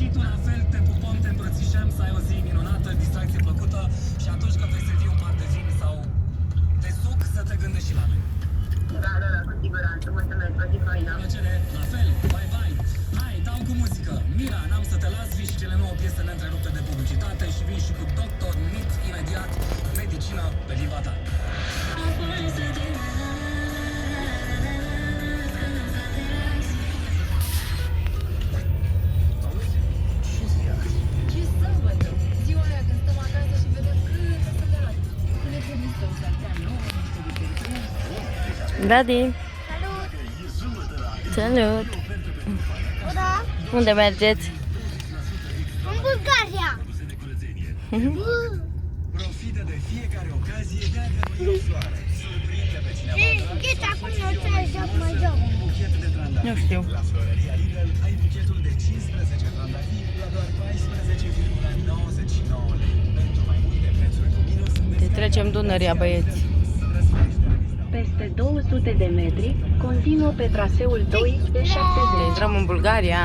Și tu la fel, te pupăm, te îmbrățișăm, să ai o zi minunată, distracție plăcută și atunci când vei servi un par de vin sau de suc, să te gândești și la noi. Da, cu siguranță. Mulțumesc, o zi faină. Plăcere, la fel, bye bye. Hai, dau cu muzică. Mira, n-am să te las, vii și cele 9 piese neîntrerupte de publicitate și vii și cu Dr. Mit imediat, medicină pe limba ta. Ce sâmbătă? Ziua aia când stăm acasă și vedem câte sunt de luat. Când ne punem să o saltea nouă, niște diferite. Daddy, Salut! salut! Da? Unde mergeți? În Bulgaria! Profită de fiecare ocazie de a gămâi o floare. Surprinde pe cineva. Gheți, acum eu ce joc, mă joc. Un buchet de trandafiri. Nu știu. La Florăria Lidl ai buchetul de 15 trandafiri la doar 14,99 lei. Pentru mai multe prețuri cu minus, Te trecem Dunărea, băieți. Peste 200 de metri, continuă pe traseul 2 de 70. Intrăm în Bulgaria.